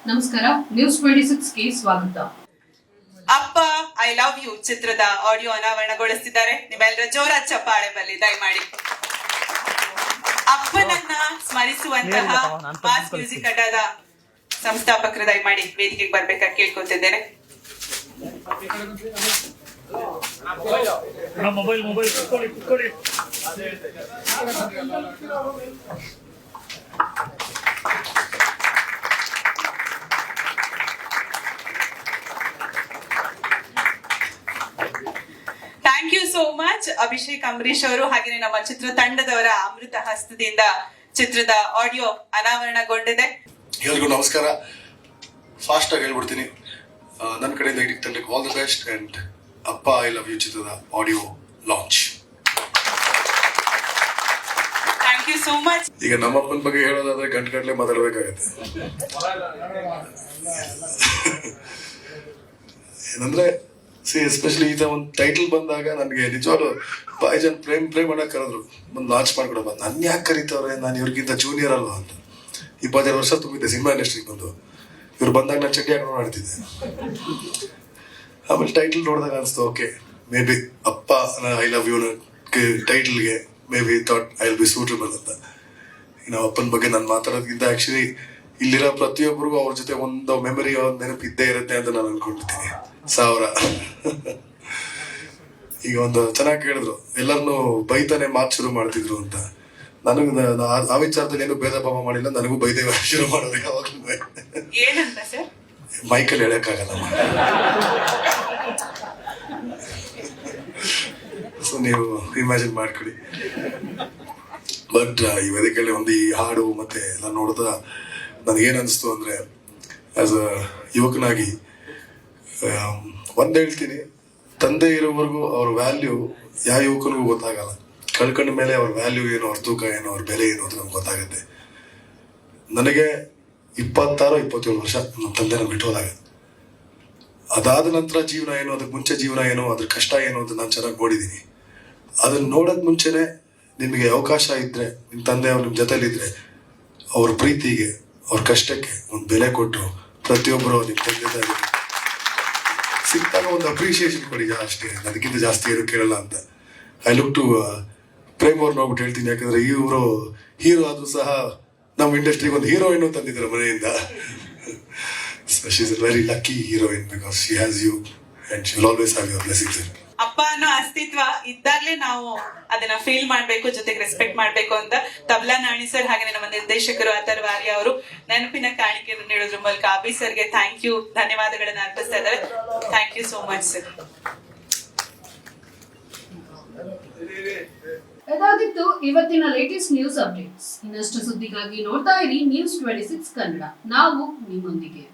ನಮಸ್ಕಾರ, ನ್ಯೂಸ್ 26 ಗೆ ಸ್ವಾಗತ. ಅಪ್ಪ ಐ ಲವ್ ಯು ಚಿತ್ರದ ಆಡಿಯೋ ಅನಾವರಣಗೊಳಿಸಿದ್ದಾರೆ. ನಿಮ್ಮೆಲ್ಲರ ಜೋರಾದ ಚಪ್ಪಾಳೆ ಬರಲಿ ದಯಮಾಡಿ. ಅಪ್ಪನನ್ನ ಸ್ಮರಿಸುವಂತಹ ಮಾಸ್ ಮ್ಯೂಸಿಕ್ ಅಡ್ಡದ ಸಂಸ್ಥಾಪಕರು ದಯಮಾಡಿ ವೇದಿಕೆಗೆ ಬರ್ಬೇಕಾಗಿ ಕೇಳ್ಕೊತಿದ್ದೇನೆ. Thank you so much Abhishek Ambareesh ಅವರು, ಹಾಗೆ ನಮ್ಮ ಚಿತ್ರ ತಂಡದವರ ಅಮೃತ ಹಸ್ತದಿಂದ ಚಿತ್ರದ ಆಡಿಯೋ ಅನಾವರಣಗೊಂಡಿದೆ. ಎಲ್ರಿಗೂ ನಮಸ್ಕಾರ. ಫಾಸ್ಟ್ ಆಗಿ ಹೇಳ್ಬಿಡ್ತೀನಿ. ನನ್ನ ಕಡೆಯಿಂದ ಇಡೀ ತಂಡಕ್ಕೆ all the best and Appa I love you ಚಿತ್ರದ audio launch. Thank you so much. ಈಗ ನಮ್ಮಪ್ಪನ ಬಗ್ಗೆ ಹೇಳೋದಾದ್ರೆ ಗಂಟೆ ಮಾತಾಡಬೇಕಾಗತ್ತೆ. ಏನಂದ್ರೆ ಎಸ್ಪೆಷಲಿ ಈ ಒಂದು ಟೈಟಲ್ ಬಂದಾಗ ನನಗೆ ನಿಜವಾಗ್ಲು ಬಾಯಿ ಜನ ಪ್ರೇಮ್ ಮಾಡಕ್ ಕರೆದ್ರು, ಒಂದು ಲಾಂಚ್ ಮಾಡ್ಕೊಡಪ್ಪ. ನನ್ನ ಯಾಕೆ ಕರೀತವ್ರೆ, ನಾನು ಇವ್ರಿಗಿಂತ ಜೂನಿಯರ್ ಅಲ್ವಾ ಅಂತ. 22 ವರ್ಷ ತುಂಬಿದ್ದೆ ಸಿನಿಮಾ ಇಂಡಸ್ಟ್ರಿಗೆ ಬಂದು. ಇವ್ರು ಬಂದಾಗ ನಾನು ಚಡ್ಡಿ ಹಾಕೊಂಡು ಮಾಡ್ತಿದ್ದೆ. ಆಮೇಲೆ ಟೈಟಲ್ ನೋಡಿದಾಗ ಅನಿಸ್ತು, okay maybe Appa I love you ಟೈಟಲ್ಗೆ maybe thought I will be suitable ಅಂತ. ಇನ್ನು ಅಪ್ಪನ ಬಗ್ಗೆ ನಾನು ಮಾತಾಡೋದಕ್ಕಿಂತ ಆಕ್ಚುಲಿ ಇಲ್ಲಿರೋ ಪ್ರತಿಯೊಬ್ಬರಿಗೂ ಅವ್ರ ಜೊತೆ ಒಂದು ಮೆಮರಿ, ಒಂದು ನೆನಪು ಇದ್ದೇ ಇರುತ್ತೆ ಅಂತ ನಾನು ಅನ್ಕೊಂಡಿರ್ತೀನಿ. 1000 ಈಗ ಒಂದು ಚೆನ್ನಾಗಿ ಕೇಳಿದ್ರು, ಎಲ್ಲರನ್ನು ಬೈತಾನೆ ಮಾತು ಶುರು ಮಾಡ್ತಿದ್ರು ಅಂತ. ನನಗೂ ಆ ವಿಚಾರದಲ್ಲಿ ಏನು ಭೇದ ಭಾವ ಮಾಡಿಲ್ಲ, ನನಗೂ ಬೈದೇ ಶುರು ಮಾಡೋದು ಯಾವಾಗಲೂ. ಮೈಕಲ್ಲಿ ಹೇಳಕ್ಕಾಗಲ್ಲ. ಸೊ ನೀವು ಇಮ್ಯಾಜಿನ್ ಮಾಡ್ಕೊಳ್ಳಿ. ಬಟ್ ಈ ವೇದಿಕೆಯಲ್ಲಿ ಒಂದು ಈ ಹಾಡು ಮತ್ತೆ ಎಲ್ಲ ನೋಡಿದ ನನಗೇನು ಅನಿಸ್ತು ಅಂದರೆ, ಆಸ್ ಅ ಯುವಕನಾಗಿ ಒಂದು ಹೇಳ್ತೀನಿ, ತಂದೆ ಇರೋವರೆಗೂ ಅವ್ರ ವ್ಯಾಲ್ಯೂ ಯಾವ ಯುವಕನಿಗೂ ಗೊತ್ತಾಗಲ್ಲ. ಕಳ್ಕೊಂಡ ಮೇಲೆ ಅವ್ರ ವ್ಯಾಲ್ಯೂ ಏನು, ಅವ್ರ ತೂಕ ಏನು, ಅವ್ರ ಬೆಲೆ ಏನು ಅಂತ ನಮ್ಗೆ ಗೊತ್ತಾಗುತ್ತೆ. ನನಗೆ 26-27 ವರ್ಷ ನಮ್ಮ ತಂದೆನ ಬಿಟ್ಟು ಹೋದಾಗ, ಅದಾದ ನಂತರ ಜೀವನ ಏನು, ಅದಕ್ಕೆ ಮುಂಚೆ ಜೀವನ ಏನು, ಅದ್ರ ಕಷ್ಟ ಏನು ಅಂತ ನಾನು ಚೆನ್ನಾಗಿ ನೋಡಿದ್ದೀನಿ. ಅದನ್ನ ನೋಡೋದ್ ಮುಂಚೆನೆ ನಿಮಗೆ ಅವಕಾಶ ಇದ್ರೆ, ನಿಮ್ಮ ತಂದೆಯವ್ರು ನಿಮ್ಮ ಜೊತೆಲಿದ್ರೆ, ಅವ್ರ ಪ್ರೀತಿಗೆ, ಅವ್ರ ಕಷ್ಟಕ್ಕೆ ಒಂದು ಬೆಲೆ ಕೊಟ್ಟು ಪ್ರತಿಯೊಬ್ಬರು ನಿಮ್ಮ ತಂದೆ ಸಿಕ್ತಾಗ ಒಂದು ಅಪ್ರಿಷಿಯೇಷನ್ ಕೊಡಿ ಅಷ್ಟೇ. ಅದಕ್ಕಿಂತ ಜಾಸ್ತಿ ಏನು ಕೇಳಲ್ಲ ಅಂತ. ಐ ಲುಕ್ ಟು ಪ್ರೇಮ್ ಅವ್ರು ನೋಡ್ಬಿಟ್ಟು ಹೇಳ್ತೀನಿ, ಯಾಕಂದ್ರೆ ಇವರು ಹೀರೋ ಆದ್ರೂ ಸಹ ನಮ್ಮ ಇಂಡಸ್ಟ್ರಿಗೆ ಒಂದು ಹೀರೋಯಿನ್ ತಂದಿದ್ದಾರೆ ಮನೆಯಿಂದ. So she is a very lucky heroine because she has you and she will always have your blessings. ಅಪ್ಪ ಅನ್ನೋ ಅಸ್ತಿತ್ವ ಇದ್ದಾಗ್ಲೇ ನಾವು ಅದನ್ನ ಫೀಲ್ ಮಾಡ್ಬೇಕು, ಜೊತೆಗೆ ರೆಸ್ಪೆಕ್ಟ್ ಮಾಡ್ಬೇಕು ಅಂತ ತಬ್ಲಾ ನಾಣಿ ಸರ್ ಹಾಗೆ ನಮ್ಮ ನಿರ್ದೇಶಕರು ಅಥರ್ವ ಆರ್ಯ ಅವರು ನೆನಪಿನ ಕಾಣಿಕೆಯನ್ನು ನೀಡೋದ್ರ ಮೂಲಕ ಅಭಿ ಸರ್ಗೆ ಥ್ಯಾಂಕ್ ಯು, ಧನ್ಯವಾದಗಳನ್ನ ಅರ್ಪಿಸ್ತಾ ಇದ್ದಾರೆ. Thank you so much sir. ಇದಾಗಿತ್ತು ಇವತ್ತಿನ ಲೇಟೆಸ್ಟ್ ನ್ಯೂಸ್ ಅಪ್ಡೇಟ್ಸ್. ಇನ್ನಷ್ಟು ಸುದ್ದಿಗಾಗಿ ನೋಡ್ತಾ ಇರಿ ನ್ಯೂಸ್ 26 ಕನ್ನಡ. ನಾವು ನಿಮ್ಮೊಂದಿಗೆ.